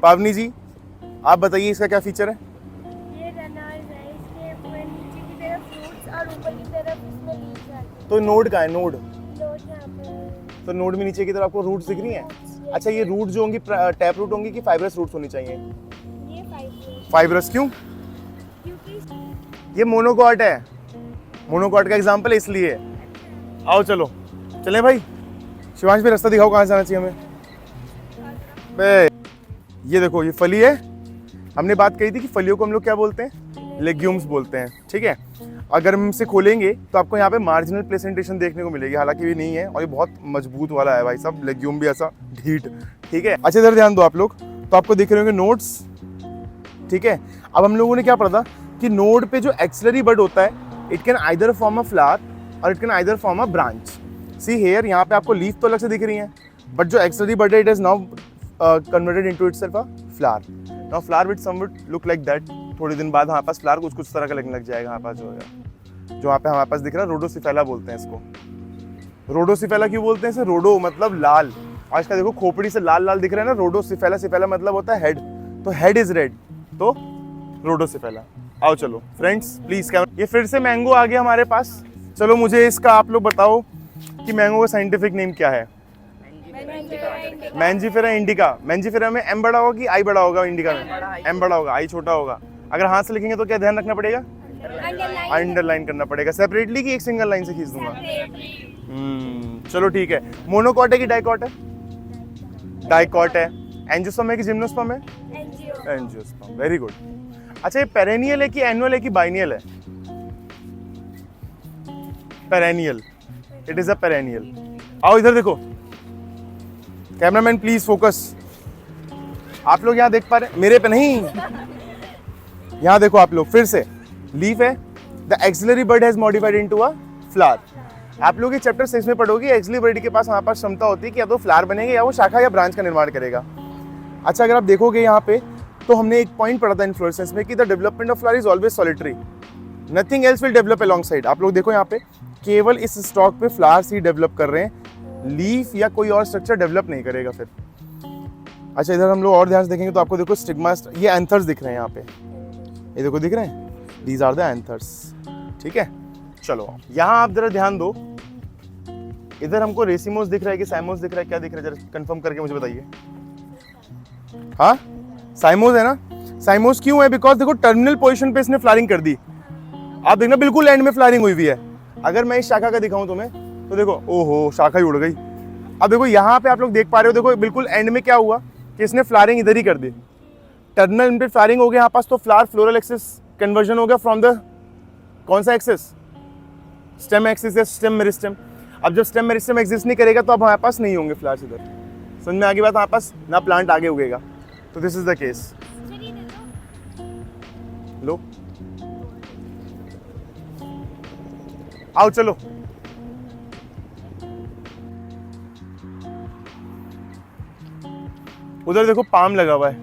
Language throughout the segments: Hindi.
पावनी जी आप बताइए इसका क्या फीचर है? ये रनर्स है, इसके ऊपर नीचे की तरफ फ्रूट्स और ऊपर की तरफ इसमें लीव्स आती है। तो नोड कहाँ है? नोड लोड यहाँ पर तो नोड में नीचे की तरफ आपको रूट्स दिख रही हैं? fruits, अच्छा ये रूट जो होंगी टैप रूट होंगी कि फाइब्रस रूट्स होनी चाहिए? ये फाइबर फाइब्रस क्यों? क्योंकि ये मोनोकॉट है, मोनोकॉट का एग्जांपल है इसलिए। आओ चलो चलें भाई। शिवांश भी रास्ता दिखाओ कहाँ से आना चाहिए हमें। बे ये देखो ये फली है। हमने बात कही थी कि फलियों को हम लोग क्या बोलते हैं? लेग्यूम्स बोलते हैं, ठीक है। अगर हम इसे खोलेंगे तो आपको यहाँ पे मार्जिनल प्लेसेंटेशन देखने को मिलेगी, हालांकि ये नहीं है और ये बहुत मजबूत वाला है भाई साहब, लेग्यूम भी ऐसा ढीठ, ठीक है। अच्छा इधर ध्यान दो आप लोग, तो आपको दिख रहे होंगे नोड्स, ठीक है। अब हम लोगों ने क्या पढ़ा था कि नोड पे जो एक्सिलरी बड होता है it can either form a flower और it can either form a branch. See here यहाँ पे आपको लीफ तो अलग से दिख रही है, बट जो एक्सिलरी बड है it is now converted into itself a flower. Now flower with some would look like that. थोड़े दिन बाद हमारे पास फ्लावर कुछ कुछ तरह का लगने लग जाएगा। हमारे पास जो यहाँ पे हमारे पास दिख रहा है रोडोसिफेला बोलते हैं इसको। रोडोसिफेला क्यों बोलते हैं इसे? रोडो मतलब लाल, और इसका देखो खोपड़ी से लाल लाल दिख रहा है ना। रोडोसिफेला, सिफेला मतलब होता है हेड, तो हेड इज रेड, तो रोडोसिफेला। आओ चलो फ्रेंड्स प्लीज कैमरा। ये फिर से मैंगो आ गया हमारे पास। चलो मुझे इसका आप लोग बताओ कि मैंगो का साइंटिफिक नेम क्या है? Mangifera indica. मैंजीफेरा में एम बड़ा होगा कि आई बड़ा होगा? इंडिका में एम बड़ा होगा, आई छोटा होगा। अगर हाथ से लिखेंगे तो क्या ध्यान रखना पड़ेगा? अंडरलाइन करना पड़ेगा सेपरेटली कि एक सिंगल लाइन से खींच दूंगा? चलो ठीक है। मोनोकॉट है कि डाइकॉट है? डाइकॉट है। एंजियोस्पर्म है कि जिम्नोस्पर्म है? Angiosperm, very good. अच्छा ये पेरेनियल है कि एनुअल है कि बाइनियल है? Perennial, it is a perennial. आओ इधर देखो कैमरामैन प्लीज फोकस। आप लोग यहाँ देख पा रहे, मेरे पे नहीं, यहाँ देखो आप लोग फिर से। लीफ है, the axillary bud has modified into a flower. आप लोग ये चैप्टर 6 में पढ़ोगे, एक्सिलरी बर्ड के पास हमारे पास क्षमता होती है कि या तो फ्लावर बनेगा या वो शाखा या ब्रांच का निर्माण करेगा। अच्छा अगर आप देखोगे यहाँ पे तो हमने एक पॉइंट पढ़ा था इन्फ्लोरेसेंस में कि the development of flower is always solitary, nothing else will develop along side. आप लोग देखो यहाँ पे केवल इस स्टॉक पे फ्लावर्स ही डेवलप कर रहे हैं, लीफ या कोई और स्ट्रक्चर डेवलप नहीं करेगा फिर। अच्छा इधर हम लोग और ध्यान से देखेंगे तो आपको देखो स्टिग्मा, ये एंथर्स दिख रहे हैं यहाँ पे, ये देखो दिख रहे हैं, दीज आर द एंथर्स, ठीक है। चलो यहाँ आप जरा ध्यान दो, इधर हमको रेसिमोस दिख रहा है कि साइमोस दिख रहा है, क्या दिख रहा है जरा कंफर्म करके मुझे बताइए। हाँ साइमोस है ना। साइमोस क्यों है? बिकॉज देखो टर्मिनल पोजीशन पे इसने फ्लावरिंग कर दी। आप देखना बिल्कुल एंड में फ्लावरिंग हुई हुई है। अगर मैं इस शाखा का दिखाऊं तुम्हें तो देखो, ओहो शाखा ही उड़ गई। अब देखो यहाँ पे आप लोग देख पा रहे हो, देखो बिल्कुल एंड में क्या हुआ कि इसने फ्लावरिंग इधर ही कर दी, टर्मिनल पे फ्लावरिंग हो गया यहाँ पास, तो फ्लावर फ्लोरल एक्सिस कन्वर्जन हो गया फ्रॉम द कौन सा एक्सिस? स्टेम एक्सिस या स्टेम मेरिस्टेम। अब जब स्टेम मेरिस्टेम एग्जिस्ट नहीं करेगा तो अब हमारे पास नहीं होंगे फ्लावर्स इधर। समझ में आगे बात? हमारे पास ना प्लांट आगे उगेगा, तो दिस इज द केस। लो आओ चलो उधर देखो पाम लगा हुआ है,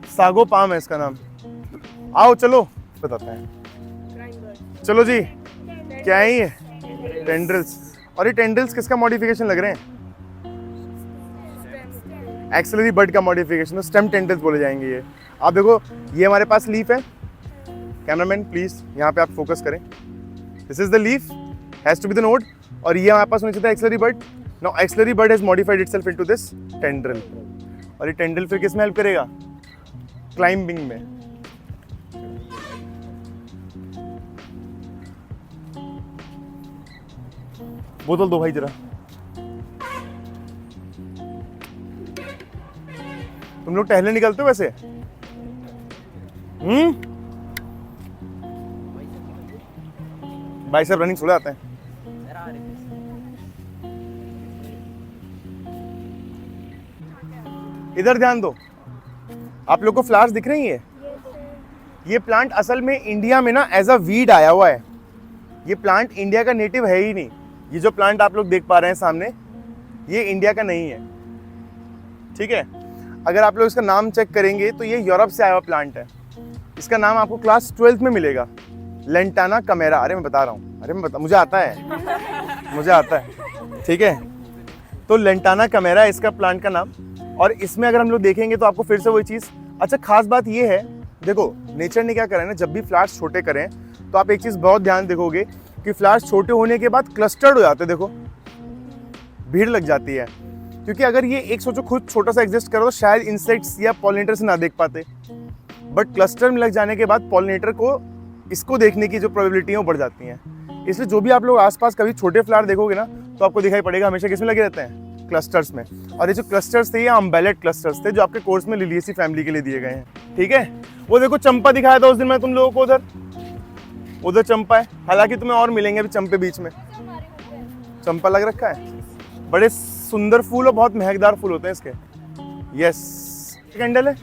सागो पाम है इसका नाम। आओ चलो बताते हैं। चलो जी क्या है ये? टेंड्रिल्स। और ये टेंड्रिल्स किसका मॉडिफिकेशन लग रहे हैं? एक्सिलरी बर्ड का मॉडिफिकेशन, स्टेम टेंड्रिल्स बोले जाएंगे ये। आप देखो ये हमारे पास लीफ है, कैमरामैन प्लीज यहाँ पे आप फोकस करें, this is the leaf, has to be the node, और ये हमारे पास होना चाहिए axillary bud. Now axillary bud has modified itself into this tendril, और ये टेंड्रिल फिर किसमें हेल्प करेगा? क्लाइंबिंग में। बोतल दो भाई जरा। तुम लोग टहलने निकलते हो वैसे? बाइसेप रनिंग थोड़े आते हैं। इधर ध्यान दो, आप लोग को फ्लावर्स दिख रही है? ये प्लांट असल में इंडिया में ना एज अ वीड आया हुआ है। ये प्लांट इंडिया का नेटिव है ही नहीं। ये जो प्लांट आप लोग देख पा रहे हैं सामने, ये इंडिया का नहीं है, ठीक है। अगर आप लोग इसका नाम चेक करेंगे तो ये यूरोप से आया हुआ प्लांट है। इसका नाम आपको क्लास 12th में मिलेगा, लेंटाना कमेरा। अरे मैं बता रहा हूँ, मुझे आता है मुझे आता है, ठीक है। तो लेंटाना कैमेरा है इसका प्लांट का नाम। और इसमें अगर हम लोग देखेंगे तो आपको फिर से वही चीज़, अच्छा खास बात ये है, देखो नेचर ने क्या करा है ना, जब भी फ्लावर्स छोटे करें तो आप एक चीज़ बहुत ध्यान देखोगे कि फ्लावर्स छोटे होने के बाद क्लस्टर्ड हो जाते हैं। देखो भीड़ लग जाती है, क्योंकि अगर ये एक सोचो खुद छोटा सा एग्जिस्ट करो तो शायद इंसेक्ट्स या पॉलिनेटर से ना देख पाते, बट क्लस्टर में लग जाने के बाद पॉलिनेटर को इसको देखने की जो प्रोबेबिलिटी है वो बढ़ जाती हैं। इसलिए जो भी आप लोग आसपास कभी छोटे फ्लावर देखोगे ना तो आपको दिखाई पड़ेगा हमेशा किसमें लगे रहते हैं, क्लस्टर्स में। और ये जो क्लस्टर्स थे ये अम्बेलेट क्लस्टर्स थे जो आपके कोर्स में लिलियेसी फैमिली के लिए दिए गए हैं, ठीक है। वो देखो चंपा दिखाया था उस दिन मैं तुम लोगों को, उधर चंपा है, हालांकि तुम्हें और मिलेंगे अभी चंपे बीच में। चंपा लग रखा है, बड़े सुंदर फूल और बहुत महकदार फूल होते हैं इसके। यस, कैंडल है,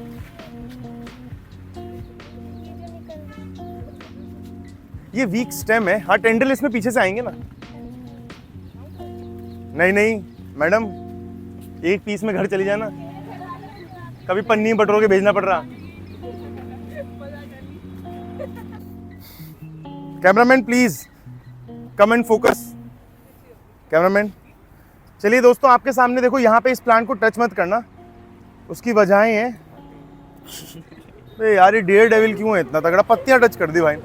ये वीक स्टेम है। हाँ टेंडल इसमें पीछे से आएंगे ना। नहीं नहीं मैडम, एक पीस में घर चली जाना, कभी पन्नी बटोर के भेजना पड़ रहा। Cameraman please come and focus, cameraman. चलिए दोस्तों, आपके सामने देखो, यहाँ पे इस प्लांट को टच मत करना, उसकी वजहें हैं। अरे यार ये डेयर डेविल क्यों है इतना तगड़ा, पत्तियां टच कर दी भाई।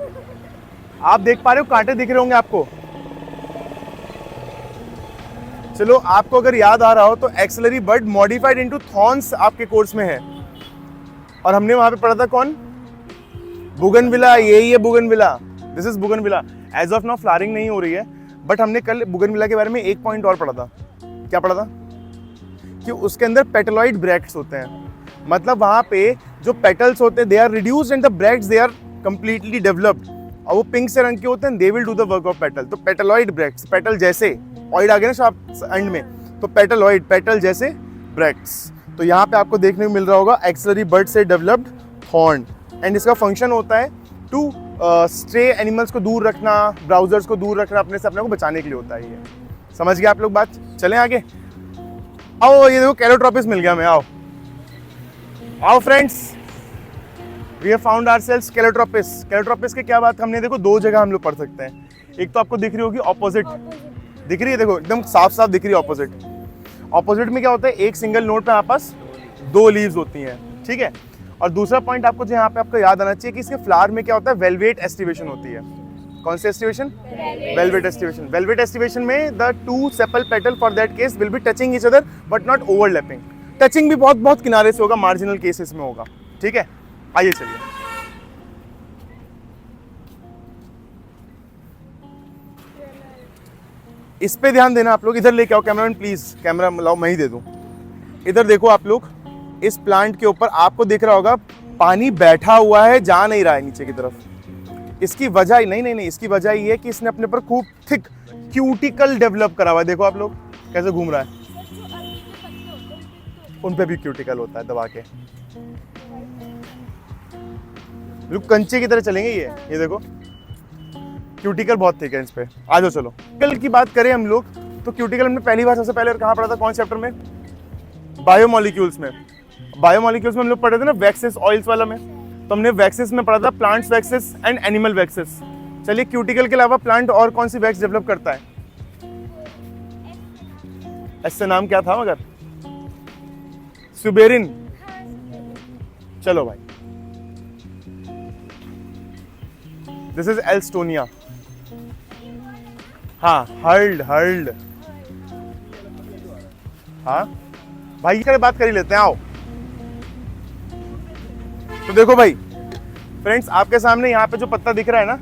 आप देख पा रहे हो कांटे दिख रहे होंगे आपको। चलो आपको अगर याद आ रहा हो तो एक्सेलरी बड मॉडिफाइड इनटू थॉर्न्स आपके कोर्स में है, और हमने वहां पे पढ़ा था कौन, बुगनविला। यही है bougainvillea, this is bougainvillea. As of now flowering नहीं हो रही है, बट हमने कल बुगनविला के बारे में एक पॉइंट और पढ़ा था। क्या पढ़ा था कि उसके अंदर पेटलॉइड ब्रैक्ट्स होते हैं, मतलब वहां पे जो पेटल्स होते हैं they are reduced and the bracts they are completely developed, और वो पिंक से रंग के होते हैं। They will do the work of petal. तो पेटलॉइड ब्रैक्ट्स, पेटल जैसे, ऑइड आ गया ना शार्प एंड में, तो पेटलॉइड, पेटल जैसे ब्रैक्ट्स। तो यहाँ पे आपको देखने को मिल रहा होगा एक्सिलरी बर्ड से डेवलप्ड थॉर्न, एंड इसका फंक्शन होता है टू स्ट्रे एनिमल्स को दूर रखना, ब्राउजर्स को दूर रखना, अपने से अपने को बचाने के लिए होता है ये। समझ गए आप लोग बात? चलें आगे। आओ ये देखो कैलोट्रोपिस मिल गया हमें, आओ आओ friends, we have found ourselves calotropis. Calotropis के क्या बात, हमने देखो दो जगह हम लोग पढ़ सकते हैं। एक तो आपको दिख रही होगी ऑपोजिट, दिख रही है, देखो एकदम साफ साफ दिख रही है ऑपोजिट। ऑपोजिट में क्या होता है, एक सिंगल नोड पे आपस दो लीव्स होती हैं, ठीक है। और दूसरा पॉइंट आपको जो यहाँ पे आपको याद आना चाहिए कि इसके फ्लावर में क्या होता है, वेलवेट एस्टिवेशन होती है। कौन सी aestivation? Valvate aestivation. Valvate aestivation में the two sepal petal for that case will be touching each other but not overlapping. Touching भी बहुत बहुत किनारे से होगा, मार्जिनल केसेस में होगा, ठीक है। आइए चलिए, इस पे ध्यान देना आप लोग। इधर लेके आओ कैमरामैन प्लीज, कैमरा लाओ मैं ही दे दूं। इधर देखो आप लोग, इस प्लांट के ऊपर आपको दिख रहा होगा पानी बैठा हुआ है, जा नहीं रहा है नीचे की तरफ। इसकी वजह नहीं, इसकी वजह ये है कि इसने अपने पर खूब थिक क्यूटिकल डेवलप करा हुआ है। देखो आप लोग कैसे घूम रहा है, उन पे भी क्यूटिकल होता है दबा के। लोग कंचे की तरह चलेंगे ये देखो क्यूटिकल बहुत थिक है इस पे। आ जाओ चलो, क्यूटिकल की बात करें हम लोग तो क्यूटिकल हमने पहली बार सबसे पहले कहाँ पढ़ा था, कौन चैप्टर में? बायोमोलिक्यूल्स में। बायोमोलिक्यूल्स में हम लोग पढ़े थे ना वैक्सेस ऑयल्स वाला में, तो हमने वैक्सेस में पढ़ा था plants waxes and animal waxes. चलिए क्यूटिकल के अलावा प्लांट और कौन सी वैक्स डेवलप करता है? ऐसे नाम क्या था मगर, सुबेरिन। चलो भाई, दिस इज एल्स्टोनिया। हाँ हर्ल्ड, हाँ भाई की बात कर ही लेते हैं, आओ। तो देखो भाई फ्रेंड्स, आपके सामने यहाँ पे जो पत्ता दिख रहा है ना,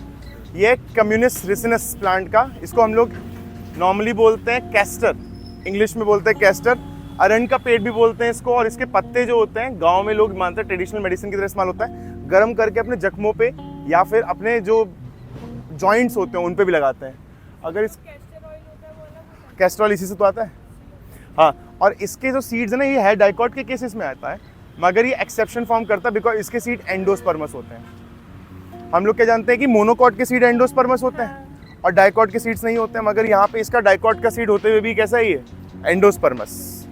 ये कम्युनिस रिसिनस प्लांट का, इसको हम लोग नॉर्मली बोलते हैं कैस्टर, इंग्लिश में बोलते हैं कैस्टर। अरंड का पेड़ भी बोलते हैं इसको। और इसके पत्ते जो होते हैं गांव में लोग मानते हैं ट्रेडिशनल मेडिसिन की तरह इस्तेमाल होता है, गर्म करके अपने जख्मों पे या फिर अपने जो जॉइंट्स होते हैं उन पे भी लगाते हैं। अगर इस कैस्टर ऑयल इसी से तो आता है, हाँ। और इसके जो सीड्स है ना, ये है डाइकॉट के केसेस में आता है, मगर ये एक्सेप्शन फॉर्म करता है बिकॉज इसके सीड एंडोस्पर्मस होते हैं। हम लोग क्या जानते हैं कि मोनोकॉट के सीड एंडोस्पर्मस होते हैं और डाइकॉट के सीड्स नहीं होते हैं, मगर यहाँ पे इसका डाइकॉट का सीड होते हुए भी कैसा है, ये एंडोस्पर्मस।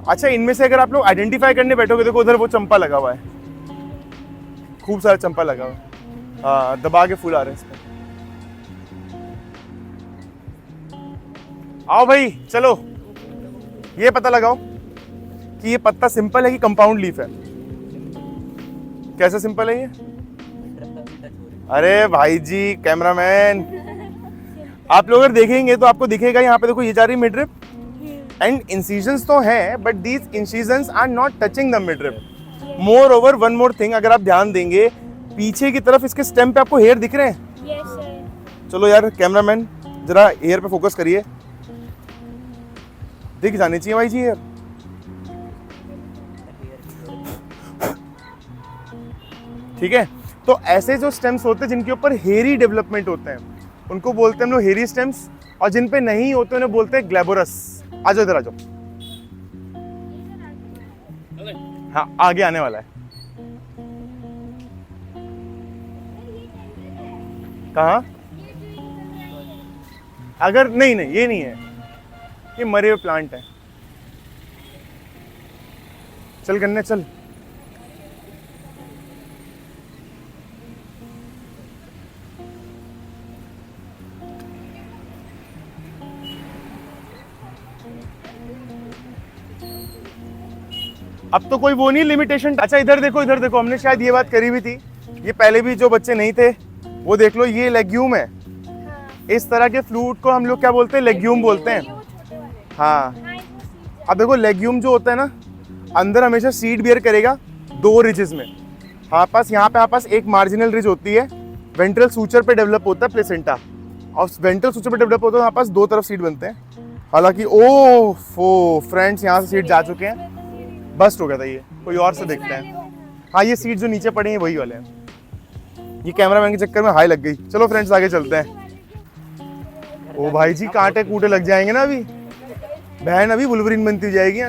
अच्छा, इनमें से अगर आप लोग आइडेंटिफाई करने बैठोगे, देखो उधर वो चंपा लगा हुआ है, खूब सारा चंपा लगा हुआ है, हाँ दबा के फूल आ रहे हैं इस पे। आओ भाई चलो, ये पता लगाओ कि ये पत्ता सिंपल है कि कंपाउंड लीफ है। कैसा सिंपल है ये? अरे भाई जी कैमरामैन, आप लोग अगर देखेंगे तो आपको दिखेगा यहाँ पे देखो ये जा रही मिड रिब एंड इंसिजन्स तो हैं but these incisions are not touching the mid rib. Moreover one more thing, अगर आप ध्यान देंगे पीछे की तरफ इसके स्टेम पे आपको हेयर दिख रहे हैं। Yes sir. चलो यार कैमरामैन जरा हेयर पे फोकस करिए, दिख जानी चाहिए भाई जी हेयर। ठीक है, तो ऐसे जो स्टेम्स होते हैं जिनके ऊपर हेयरी डेवलपमेंट होते हैं उनको बोलते हैं हम लोग हेयरी स्टेम्स, और जिन पे नहीं होते उन्हें बोलते हैं ग्लैबोरस। आ जाओ इधर आ जाओ। हाँ आगे आने वाला है। कहाँ? अगर नहीं नहीं ये नहीं है, ये मरे हुए प्लांट है। चल करने चल। अब तो कोई वो नहीं लिमिटेशन। अच्छा इधर देखो, इधर देखो, हमने शायद ये बात करी भी थी, ये पहले भी जो बच्चे नहीं थे वो देख लो, ये लेग्यूम है। इस तरह के फ्रूट को हम लोग क्या बोलते हैं? लेग्यूम बोलते हैं। हाँ अब देखो लेग्यूम जो होता है ना, अंदर हमेशा सीड बियर करेगा दो रिजेस में। हाँ पास यहाँ पे पास एक मार्जिनल रिज होती है, वेंट्रल सूचर पे डेवलप होता है प्लेसेंटा, और वेंट्रल सूचर पे डेवलप होता है वहाँ पास दो तरफ सीड बनते हैं। हालांकि ओ फो फ्रेंड्स यहाँ से सीड जा चुके हैं, बस्ट हो गया था ये, कोई और से देखते हैं। हाँ ये सीट जो नीचे पड़े हैं वही वाले हैं। ये कैमरामैन के चक्कर में हाई लग गई। चलो फ्रेंड्स आगे चलते हैं। ओ भाई जी कांटे कूटे लग जाएंगे ना, अभी बहन अभी वुल्वरीन बनती जाएगी।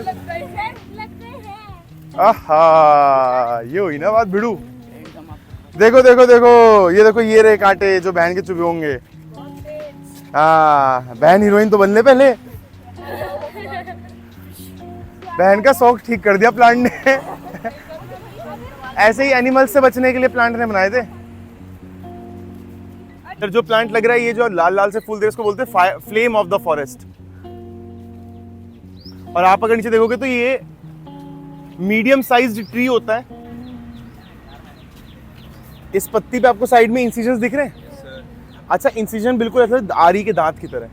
आहा ये हुई ना बात भिड़ू। देखो देखो देखो, ये देखो ये रहे कांटे जो बहन के चुभे होंगे। हाँ बहन हीरोइन तो बनने पहले, बहन का शौक ठीक कर दिया प्लांट ने। ऐसे ही एनिमल्स से बचने के लिए प्लांट ने बनाए थे। इधर जो प्लांट लग रहा है, ये जो लाल लाल से फूल दे इसको बोलते हैं फ्लेम ऑफ द फॉरेस्ट। और आप अगर नीचे देखोगे तो ये मीडियम साइज्ड ट्री होता है। इस पत्ती पे आपको साइड में इंसिजन्स दिख रहे हैं? अच्छा इंसिजन बिल्कुल ऐसे आरी के दांत की तरह।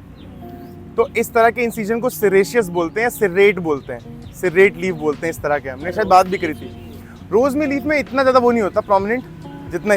तो इस तरह के इंसिजन को सिरेशियस बोलते हैं, सिरेट बोलते हैं, सिरेट लीफ बोलते हैं इस तरह के। हमने शायद बात भी करी थी। रोज में लीफ में इतना ज्यादा वो नहीं होता प्रोमिनेंट जितना